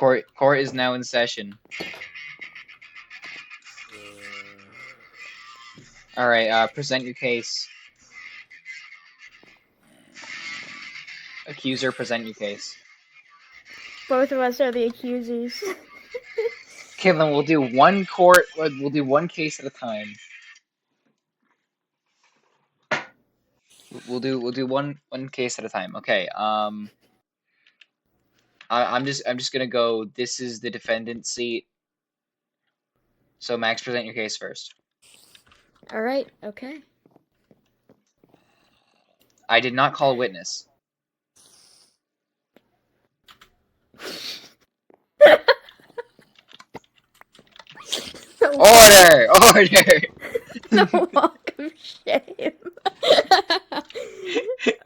Court is now in session. Alright, present your case. Accuser, present your case. Both of us are the accusers. Okay, then we'll do one case at a time. We'll do one case at a time. Okay, I'm just gonna go, this is the defendant's seat. So Max, present your case first. Alright, okay. I did not call a witness. Order! Order! The walk of shame.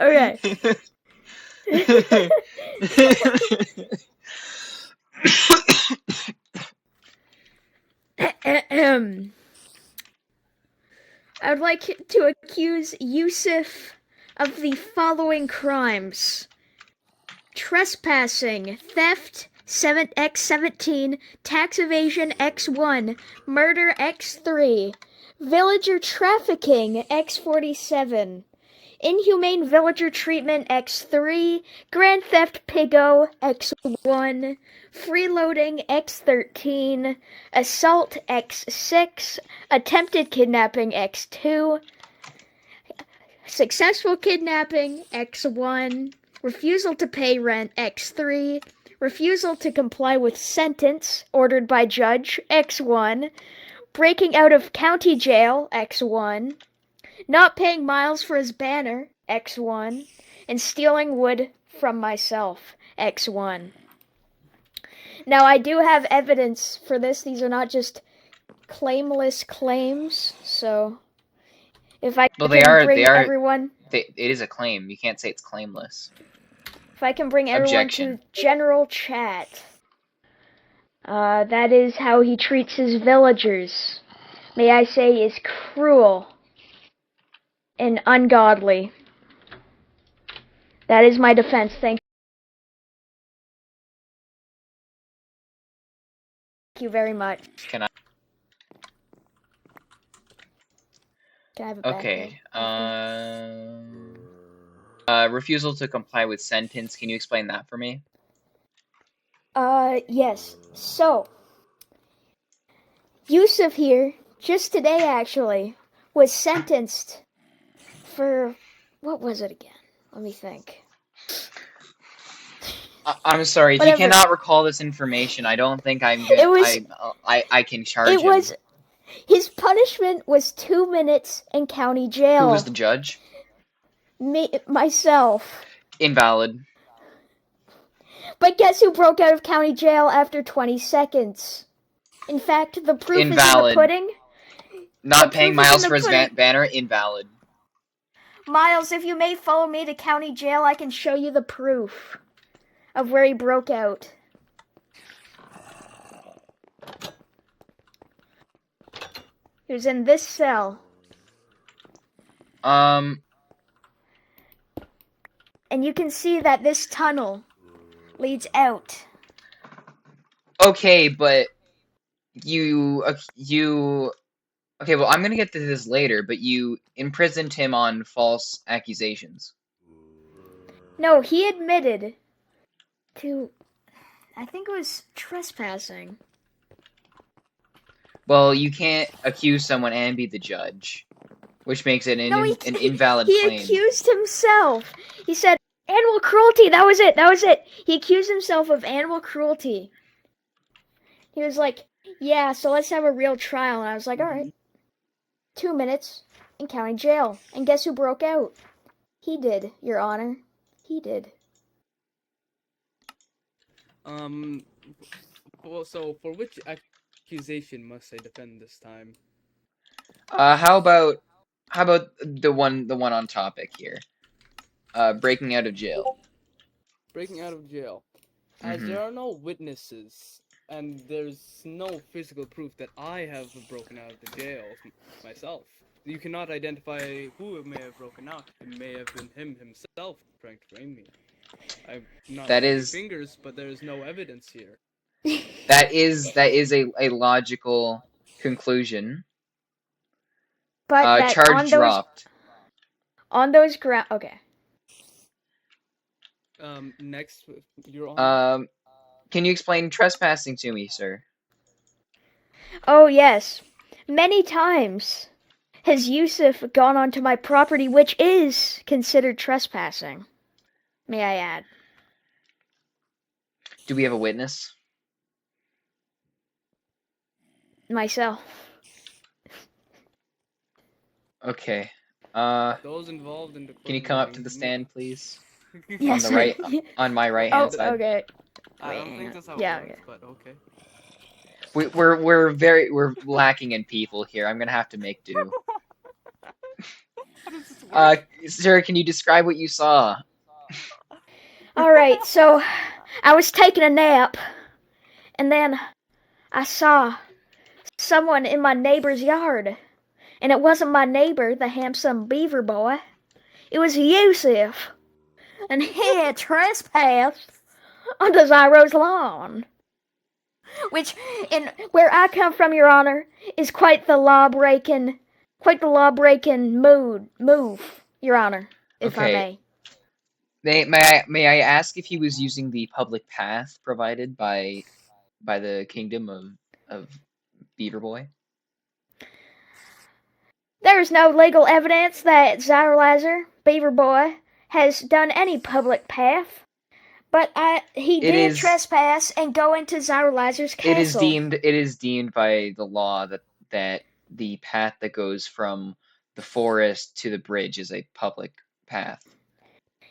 Okay. I would like to accuse Yusuf of the following crimes: trespassing, theft, X17, tax evasion X1, murder X3, villager trafficking X47, inhumane villager treatment X3, grand theft Pigo X1, freeloading X13, assault X6, attempted kidnapping X2, successful kidnapping X1, refusal to pay rent X3, refusal to comply with sentence ordered by judge X1, breaking out of county jail X1, not paying Miles for his banner X1, and stealing wood from myself X1. Now I do have evidence for this. These are not just claimless claims, so if I Well, can bring everyone... it is a claim. You can't say it's claimless. If I can bring everyone Objection. to general chat. That is how he treats his villagers. May I say is cruel and ungodly. That is my defense. Thank you very much. Can I? Can I have a Okay. Refusal to comply with sentence. Can you explain that for me? Yes. So, Yusuf here, just today actually, was sentenced for... What was it again? Let me think. I'm sorry, if Whatever. you cannot recall this information, I don't think I'm gonna. I can charge him. It was... His punishment was 2 minutes in county jail. Who was the judge? Myself. Invalid. But guess who broke out of county jail after 20 seconds? In fact, the proof is in the pudding. Not paying Miles for his banner, invalid. Miles, if you may follow me to county jail, I can show you the proof of where he broke out. He was in this cell. And you can see that this tunnel leads out. Okay, but okay, well, I'm gonna get to this later, but you imprisoned him on false accusations. No, he admitted to, I think it was trespassing. Well, you can't accuse someone and be the judge, which makes it an invalid claim. He accused himself. He said, animal cruelty, that was it. He accused himself of animal cruelty. He was like, yeah, so let's have a real trial. And I was like, all right. 2 minutes in county jail. And guess who broke out? He did, Your Honor. He did. Well, so for which accusation must I defend this time? How about the one on topic here? Breaking out of jail. Breaking out of jail. As there are no witnesses, and there's no physical proof that I have broken out of the jail myself, you cannot identify who may have broken out. It may have been him himself trying to frame me. I'm not pointing fingers, but there is no evidence here. That is a logical conclusion. But that Charge dropped. on those ground. Okay. Next, Your Honor. Can you explain trespassing to me, sir? Oh yes, many times has Yusuf gone onto my property, which is considered trespassing. May I add? Do we have a witness? Myself. Okay. Those involved in the Can you come up to the stand, please? Yes. On the right, on my right Oh, hand side. okay. I don't Wait, think that's how yeah, it works, but okay. We're lacking in people here. I'm gonna have to make do. How does this work? Sir, can you describe what you saw? All right. So, I was taking a nap, and then I saw someone in my neighbor's yard, and it wasn't my neighbor, the handsome beaver boy. It was Yusuf, and he had trespassed onto Zyro's lawn. Which, in where I come from, Your Honor, is quite the law-breaking move, Your Honor, if I Okay. may. May I ask if he was using the public path provided by the kingdom of Beaver Boy? There is no legal evidence that Zyralizer, Beaver Boy, has done any public path, but he did trespass and go into Zyralizer's castle. It is deemed by the law that the path that goes from the forest to the bridge is a public path.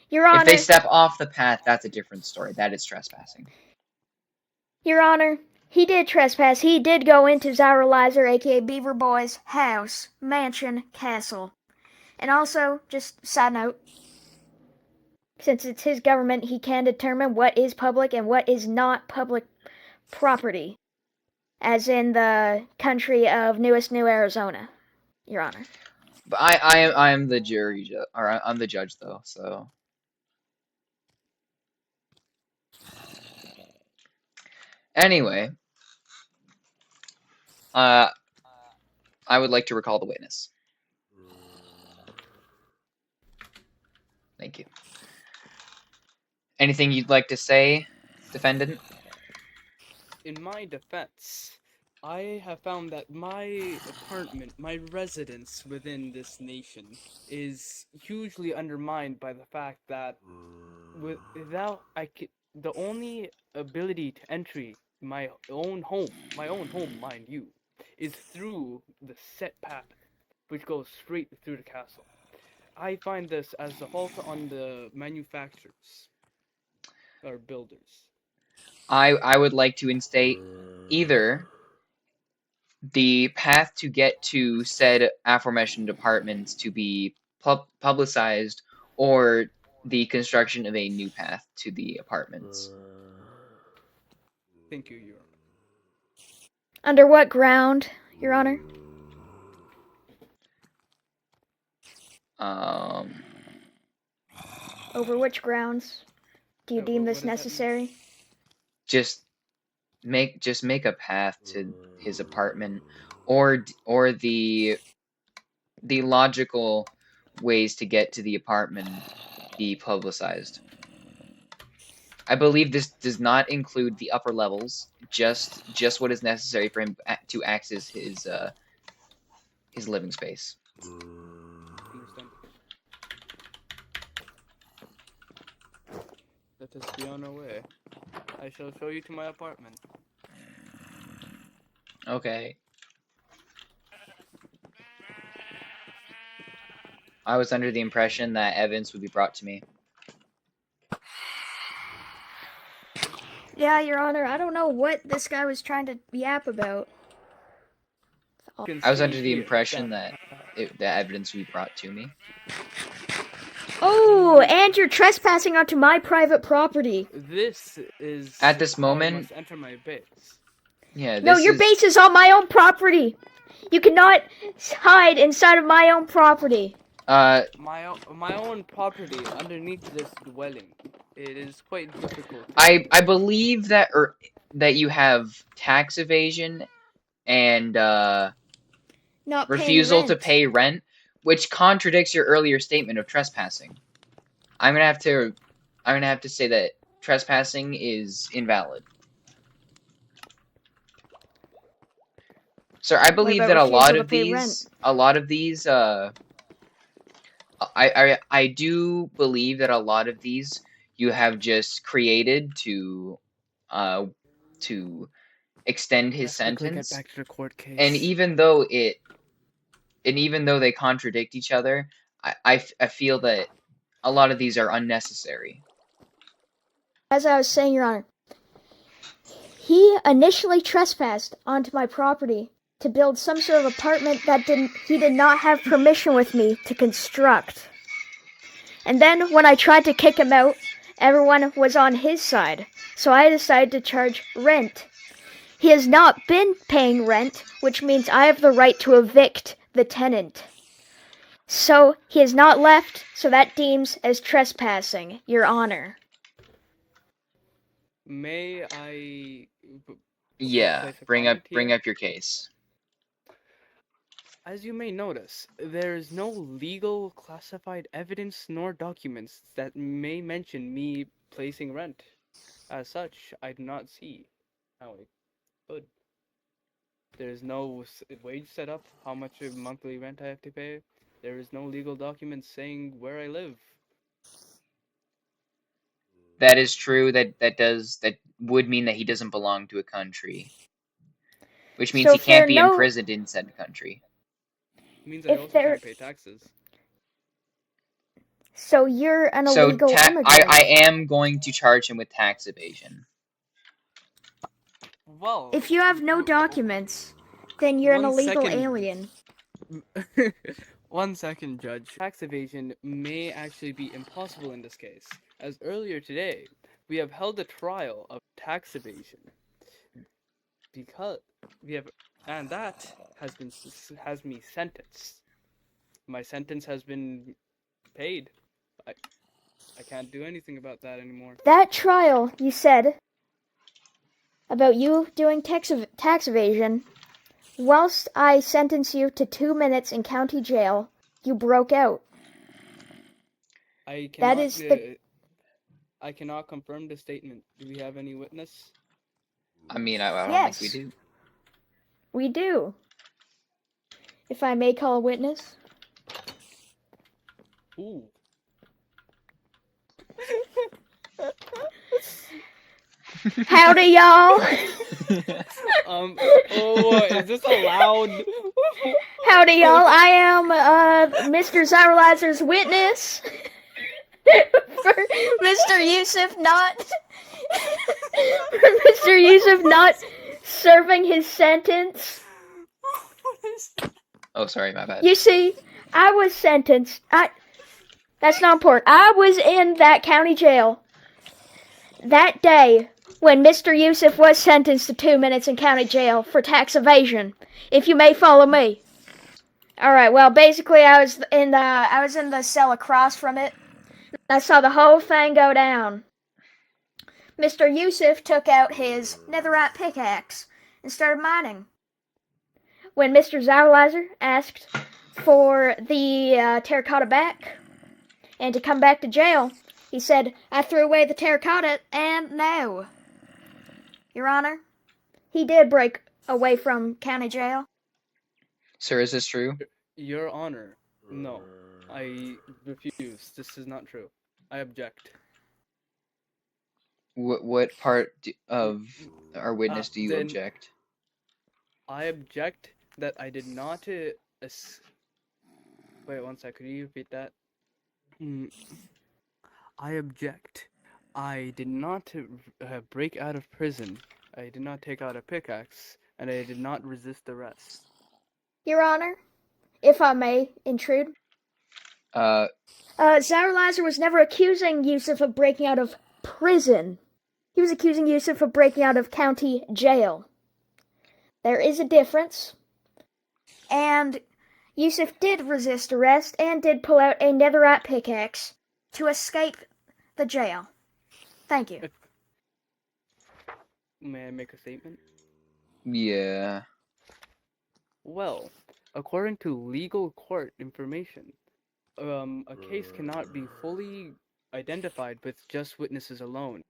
Your Honor, if they step off the path, that's a different story. That is trespassing. Your Honor, he did trespass. He did go into Zyralizer, aka Beaver Boy's house, mansion, castle. And also, just side note, since it's his government, he can determine what is public and what is not public property, as in the country of Newest New Arizona, Your Honor. But I am the jury, or I'm the judge though. So anyway, I would like to recall the witness. Thank you. Anything you'd like to say, defendant? In my defense, I have found that my apartment, my residence within this nation, is hugely undermined by the fact that the only ability to entry my own home, mind you, is through the set path, which goes straight through the castle. I find this as a fault on the manufacturers or builders. I would like to instate either the path to get to said aforementioned apartments to be publicized, or the construction of a new path to the apartments. Thank you, Your Honor. Under what ground, Your Honor? Over which grounds do you deem this necessary? Just make a path to his apartment, or the logical ways to get to the apartment be publicized. I believe this does not include the upper levels, just what is necessary for him to access his living space. Understand. Let us be on our way. I shall show you to my apartment. Okay. I was under the impression that evidence would be brought to me. Yeah, Your Honor, I don't know what this guy was trying to yap about. I was under the impression that the evidence would be brought to me. Oh, and you're trespassing onto my private property. This is At this moment, I must enter my base. Yeah. No, your base is on my own property. You cannot hide inside of my own property. My own property underneath this dwelling. It is quite difficult. I believe that, or that you have tax evasion and Not refusal paying to rent. pay rent, which contradicts your earlier statement of trespassing. I'm gonna have to say that trespassing is invalid. Sir, I believe about that a lot refusal to of pay these, I do believe that a lot of these you have just created to extend his Let's quickly get sentence, back to the court case. and even though they contradict each other, I feel that a lot of these are unnecessary. As I was saying, Your Honor, he initially trespassed onto my property to build some sort of apartment that he did not have permission with me to construct. And then when I tried to kick him out, everyone was on his side, so I decided to charge rent. He has not been paying rent, which means I have the right to evict the tenant. So he has not left, so that deems as trespassing, Your Honor. May I Yeah, place a bring comment here? up your case. As you may notice, there is no legal classified evidence nor documents that may mention me placing rent. As such, I do not see how I could. There is no wage set up, how much of monthly rent I have to pay. There is no legal documents saying where I live. That is true. That would mean that he doesn't belong to a country, which means So he if there can't are be no- imprisoned in said country. It means I If also there- can't pay taxes. So you're an So illegal immigrant. I am going to charge him with tax evasion. Well, If you have no documents, then you're an One illegal second. alien. 1 second, Judge. Tax evasion may actually be impossible in this case, as earlier today we have held a trial of tax evasion because and that has me sentenced. My sentence has been paid. I can't do anything about that anymore. That trial, you said, about you doing tax evasion, whilst I sentenced you to 2 minutes in county jail, you broke out. I That cannot. is the- I cannot confirm the statement. Do we have any witness? I mean, I don't Yes. think we do. We do. If I may call a witness. Ooh. Howdy, y'all. Oh, is this allowed? Howdy, y'all. I am Mr. Zyralizer's witness for Mr. Yusuf not Mr. Yusuf not serving his sentence. Oh, sorry, my bad. You see, I was sentenced. That's not important. I was in that county jail that day when Mr. Yusuf was sentenced to 2 minutes in county jail for tax evasion. If you may follow me. All right. Well, basically, I was in the cell across from it. I saw the whole thing go down. Mr. Yusuf took out his netherite pickaxe and started mining. When Mr. Zyralizer asked for the terracotta back and to come back to jail, he said, I threw away the terracotta and no. Your Honor, he did break away from county jail. Sir, is this true? Your Honor, no. I refuse. This is not true. I object. What part of our witness do you Then- object? I object that I did not. Wait 1 sec. Could you repeat that? I object. I did not break out of prison. I did not take out a pickaxe, and I did not resist arrest. Your Honor, if I may intrude. Zyralizer was never accusing Yusuf of breaking out of prison. He was accusing Yusuf of breaking out of county jail. There is a difference. And Yusuf did resist arrest and did pull out a netherite pickaxe to escape the jail. Thank you. May I make a statement? Yeah. Well, according to legal court information, a case cannot be fully identified with just witnesses alone.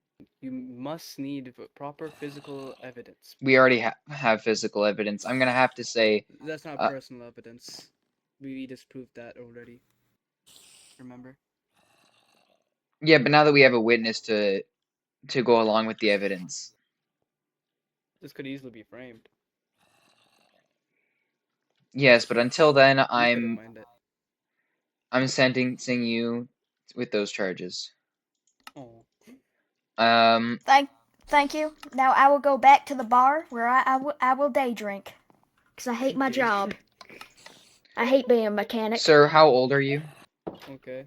You must need proper physical evidence. We already have physical evidence. I'm gonna have to say, That's not uh, personal evidence. We disproved that already. Remember? yeah, but now that we have a witness to go along with the evidence. This could easily be framed. Yes, but until then, At least I don't mind it. I'm sentencing you with those charges. Oh. Thank you. Now I will go back to the bar where I will day drink. Because I hate my Day job. I hate being a mechanic. Sir, how old are you? Okay.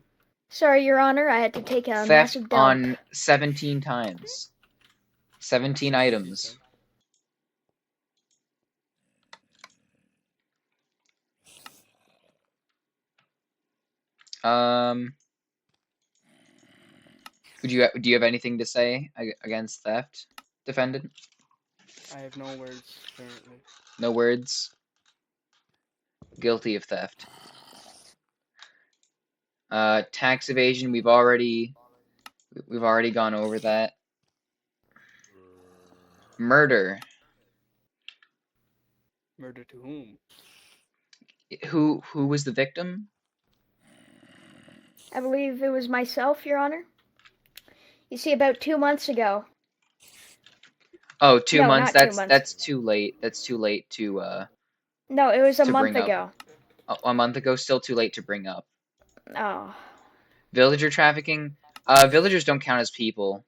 Sorry, Your Honor, I had to take a Theft massive dump. on 17 times. 17 items. Do you have anything to say against theft, defendant? I have no words currently. No words. Guilty of theft. Tax evasion, we've already gone over that. Murder. Murder to whom? Who was the victim? I believe it was myself, Your Honor. You see, about 2 months ago. Oh, 2 No, months. not 2 months. That's too late. That's too late to No, it was a to month bring up. ago. A month ago, still too late to bring up. Oh. Villager trafficking. Villagers don't count as people.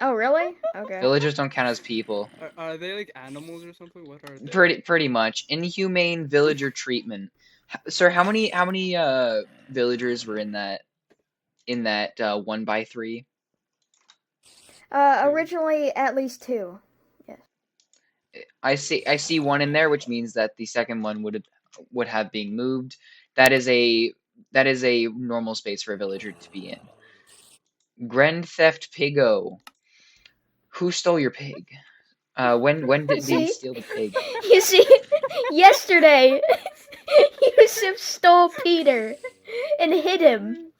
Oh, really? Okay. Villagers don't count as people. Are they like animals or something? What are they? Pretty much. Inhumane villager treatment. Sir, how many villagers were in that 1x3? Originally at least 2. Yes. I see one in there, which means that the second one would have been moved. That is a normal space for a villager to be in. Grand Theft Pigo. Who stole your pig? When did he steal the pig? You see, yesterday, Yusuf stole Peter and hid him.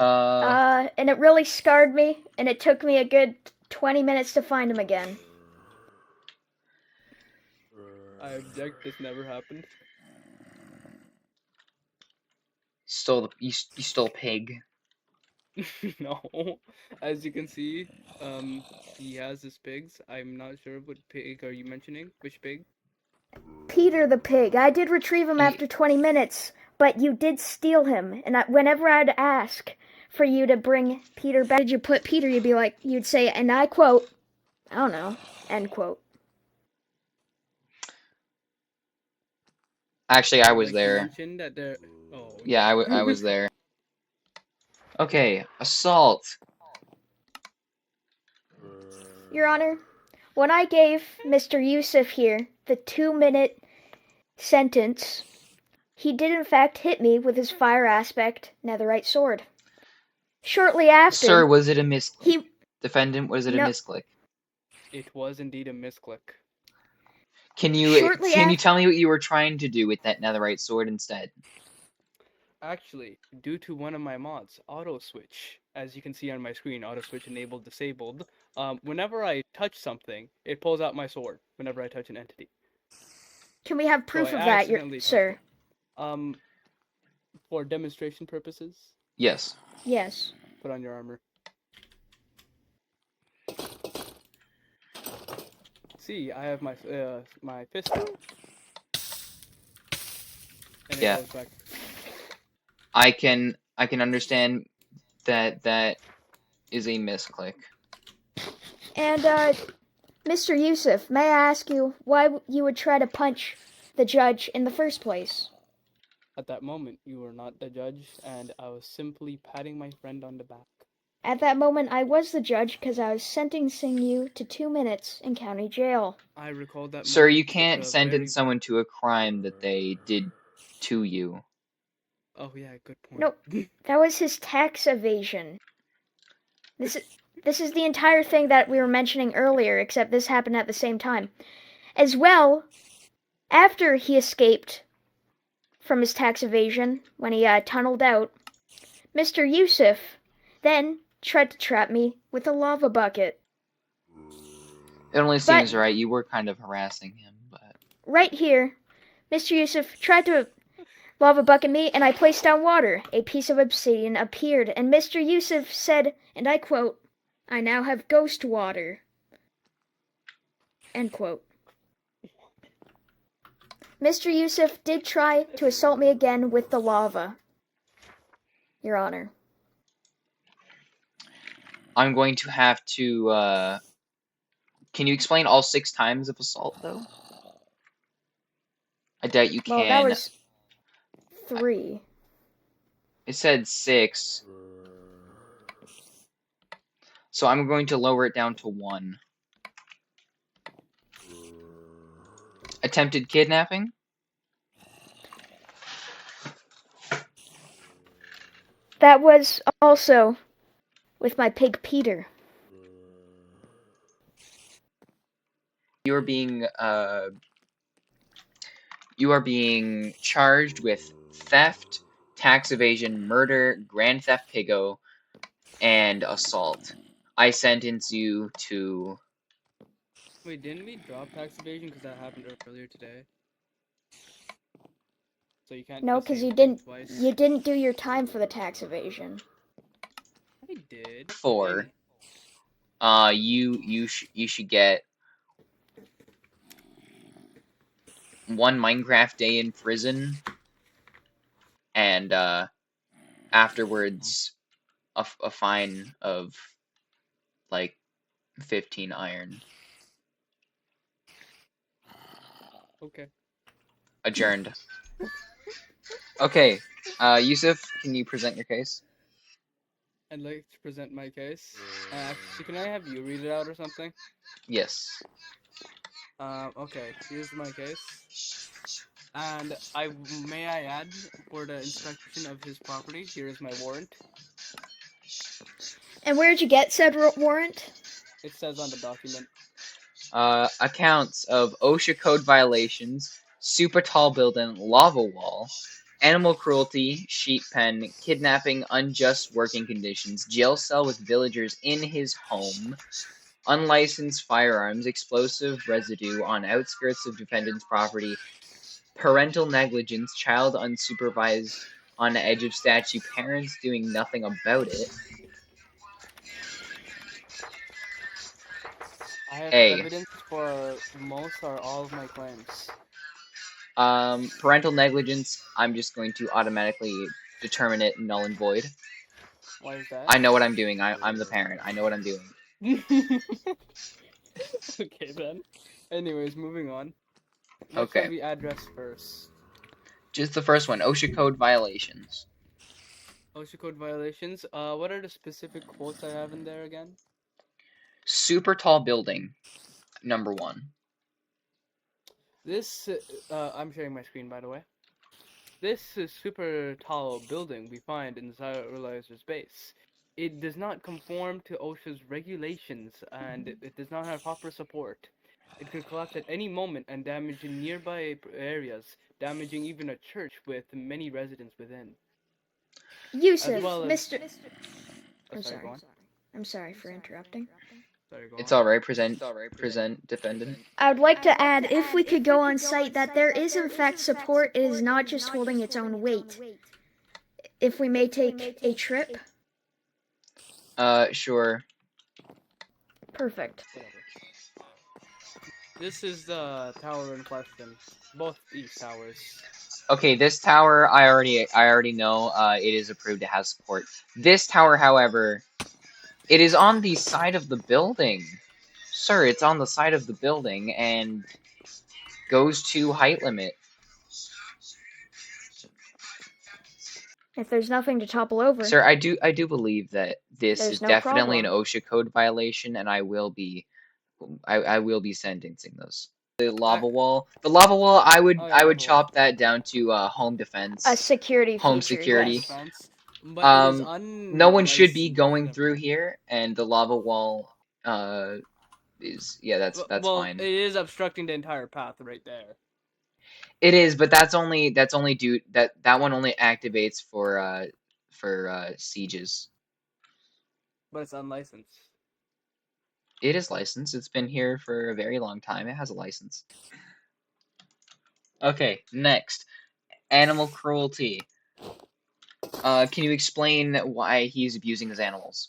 And it really scarred me, and it took me a good 20 minutes to find him again. I object. This never happened. You stole pig. No. As you can see, he has his pigs. I'm not sure what pig are you mentioning. Which pig? Peter the pig. I did retrieve him after 20 minutes, but you did steal him. And whenever I'd ask for you to bring Peter back, did you put Peter? You'd say, and I quote, I don't know, end quote. Actually, I was there. Mentioned that there. Oh. Yeah, I was there. Okay, assault. Your Honor, when I gave Mr. Yusuf here the 2-minute sentence, he did in fact hit me with his fire aspect netherite sword. Shortly after, Sir, was it a misclick? Defendant, was it a misclick? It was indeed a misclick. Can you tell me what you were trying to do with that netherite sword instead? Actually, due to one of my mods, auto switch, as you can see on my screen, auto switch enabled, disabled. Whenever I touch something, it pulls out my sword. Whenever I touch an entity. Can we have proof of that, sir? For demonstration purposes. Yes. Yes. Put on your armor. See, I have my pistol. And it goes back. I can understand that is a misclick. And Mr. Yusuf, may I ask you why you would try to punch the judge in the first place? At that moment, you were not the judge, and I was simply patting my friend on the back. At that moment, I was the judge because I was sentencing you to 2 minutes in county jail. I recall that. Sir, you can't sentence someone to a crime that they did to you. Oh yeah, good point. Nope, that was his tax evasion. This is the entire thing that we were mentioning earlier, except this happened at the same time. As well, after he escaped from his tax evasion, when he tunneled out, Mr. Yusuf then tried to trap me with a lava bucket. It only seems right. You were kind of harassing him, but... Right here, Mr. Yusuf tried to lava bucket me, and I placed down water. A piece of obsidian appeared, and Mr. Yusuf said, and I quote, "I now have ghost water." End quote. Mr. Yusuf did try to assault me again with the lava, Your Honor. I'm going to have to, Can you explain all 6 times of assault, though? I doubt you can. Well, that was 3. It said 6. So I'm going to lower it down to 1. Attempted kidnapping? That was also with my pig Peter. You are being charged with theft, tax evasion, murder, grand theft piggo, and assault. I sentence you to... Wait, didn't we drop tax evasion because that happened earlier today? So you can't. No, just say because you the thing didn't. twice. You didn't do your time for the tax evasion. I did. 4. You should get 1 Minecraft day in prison, and afterwards a fine of like 15 iron. Okay. Adjourned. Okay, Yusuf, can you present your case? I'd like to present my case. Actually, can I have you read it out or something? Yes. Okay, here's my case. And may I add, for the inspection of his property, here is my warrant. And where did you get said warrant? It says on the document. Accounts of OSHA code violations, super tall building, lava wall, animal cruelty, sheep pen, kidnapping, unjust working conditions, jail cell with villagers in his home, unlicensed firearms, explosive residue on outskirts of defendant's property, parental negligence, child unsupervised on the edge of statue, parents doing nothing about it. I have A. evidence for most or all of my claims. Parental negligence, I'm just going to automatically determine it null and void. Why is that? I know what I'm doing. I'm the parent. I know what I'm doing. Okay then. Anyways, moving on. What Okay. shall we address first? Just the first one, OSHA code violations. OSHA code violations. What are the specific quotes I have in there again? Super tall building, number 1. This, I'm sharing my screen, by the way. This super tall building we find in the Cyberlizer base. It does not conform to OSHA's regulations, and it does not have proper support. It could collapse at any moment and damage nearby areas, damaging even a church with many residents within. Yusuf, well as- Mr. Oh, I'm sorry, go sorry. on. I'm sorry for interrupting. Sorry, go It's on. alright, present defendant. I would like to add, if we could go on site, that there is in fact support. It is not just holding its own weight. If we may take a trip. Sure. Perfect. Whatever. This is the tower in question. Both these towers. Okay, this tower, I already know, it is approved to have support. This tower, however, it is on the side of the building. Sir, it's on the side of the building, and goes to height limit. If there's nothing to topple over. Sir, I do believe that this There's is no definitely problem. an OSHA code violation, and I will be sentencing those. The lava wall, I would Oh, yeah, lava chop that down to home defense. A security Home feature, security. yes. Defense. But it is No one should be unlicensed going and through here, and the lava wall is, yeah, that's well, fine. it is obstructing the entire path right there. It is, but that's only due that one only activates for sieges. But it's unlicensed. It is licensed. It's been here for a very long time. It has a license. Okay, next. Animal cruelty. Can you explain why he's abusing his animals?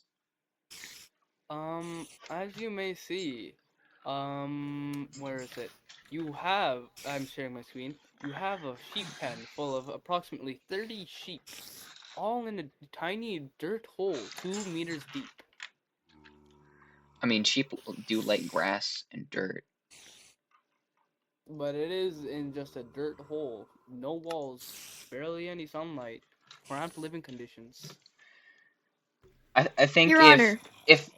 As you may see, where is it? I'm sharing my screen. You have a sheep pen full of approximately 30 sheep, all in a tiny dirt hole 2 meters deep. I mean, sheep do like grass and dirt. But it is in just a dirt hole, no walls, barely any sunlight, cramped living conditions. I think Your Honor. if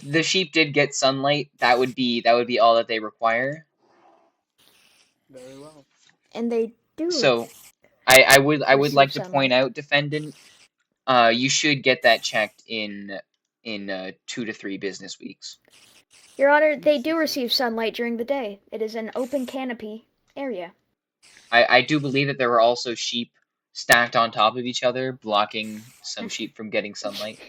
the sheep did get sunlight, that would be all that they require. Very well. And they do. So, I would Receive like to sunlight. point out, defendant, you should get that checked in 2 to 3 business weeks. Your Honor, they do receive sunlight during the day. It is an open canopy area. I do believe that there were also sheep stacked on top of each other, blocking some sheep from getting sunlight.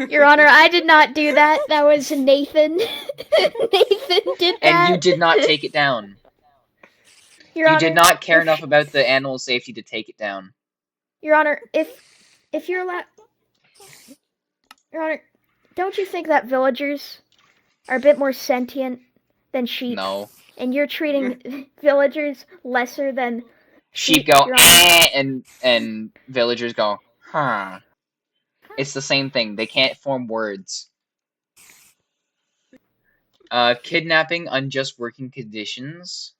Your Honor, I did not do that. That was Nathan. Nathan did that. And you did not take it down. Your You Honor, did not care enough about the animal safety to take it down. Your Honor, if you're allowed, Your Honor, don't you think that villagers are a bit more sentient than sheep? No. And you're treating villagers lesser than Sheep go, Your Honor. eh, and villagers go, huh. It's the same thing. They can't form words. Kidnapping, unjust working conditions.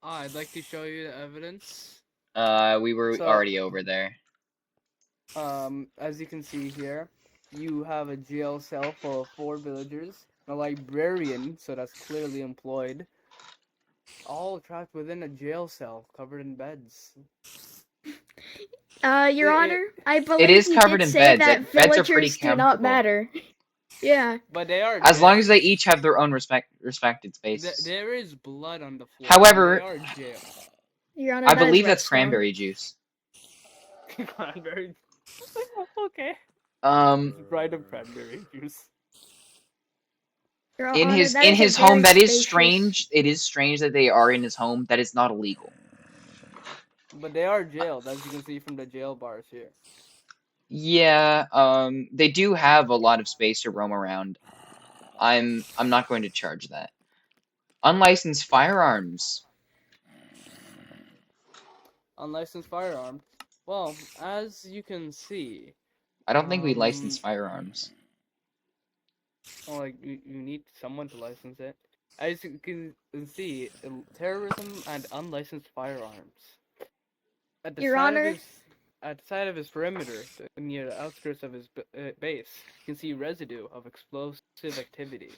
I'd like to show you the evidence. We were already over there. As you can see here, you have a jail cell full of 4 villagers, a librarian, so that's clearly employed, all trapped within a jail cell covered in beds. Your Honor, I believe is you covered did in say beds. that Beds are pretty villagers do not comfortable. matter. Yeah. But they are As long jail. as they each have their own respected spaces. There is blood on the floor. However, they are jail. Your Honor, I that is believe that's redstone. cranberry juice. Cranberry. Okay. Dried up cranberry juice. Your In Honor, his that is a his home, very that is spacious- strange. It is strange that they are in his home. That is not illegal. But they are jailed, as you can see from the jail bars here. Yeah, they do have a lot of space to roam around. I'm not going to charge that. Unlicensed firearms. Unlicensed firearm. Well, as you can see, I don't think we license firearms. well, like you need someone to license it. As you can see, terrorism and unlicensed firearms. At the Your side Honor? at the side of his perimeter, near the outskirts of his base, you can see residue of explosive activity.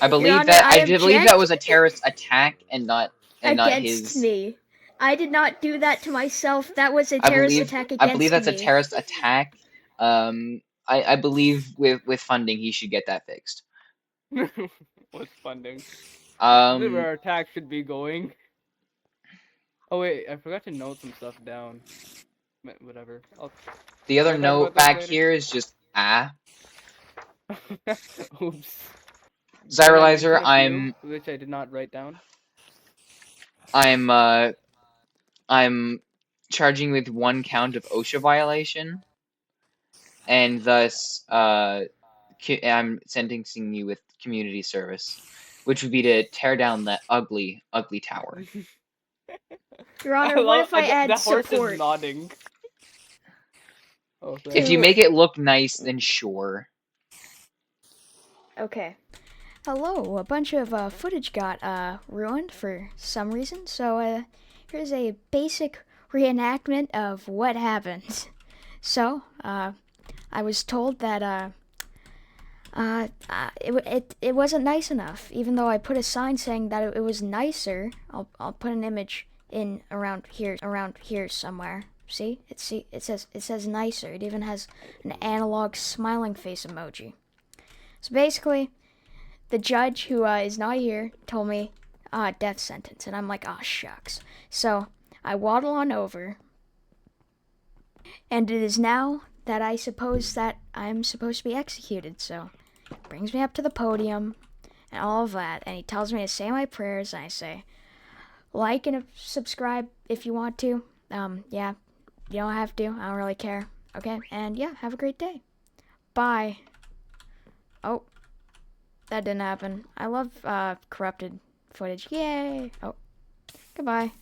I believe Honor, that I I believe that object. was a terrorist attack and not against his. me. I did not do that to myself. That was a I terrorist believe attack against me. I believe that's a terrorist attack. I believe with funding he should get that fixed. What's funding? This is Um, where our attack should be going. Oh wait, I forgot to note some stuff down. Whatever. the other I'll talk note about that back later. here is just Oops. Xyrilizer. Which I did not write down. I'm charging with 1 count of OSHA violation, and thus I'm sentencing you with community service, which would be to tear down that ugly tower. Your Honor, what if I add the horse support? is nodding. Oh, If you make it look nice, then sure. Okay. Hello, a bunch of footage got ruined for some reason, so here's a basic reenactment of what happened. So, I was told that it wasn't nice enough, even though I put a sign saying that it was nicer. I'll put an image in around here somewhere. See, it says nicer. It even has an analog smiling face emoji. So basically, the judge who is not here told me death sentence, and I'm like, oh shucks. So I waddle on over, and it is now that I suppose that I'm supposed to be executed. So brings me up to the podium and all of that, and he tells me to say my prayers, and I say, like and subscribe if you want to. Yeah, you don't have to. I don't really care. Okay, and yeah, have a great day. Bye. Oh, that didn't happen. I love corrupted footage. Yay. Oh, goodbye.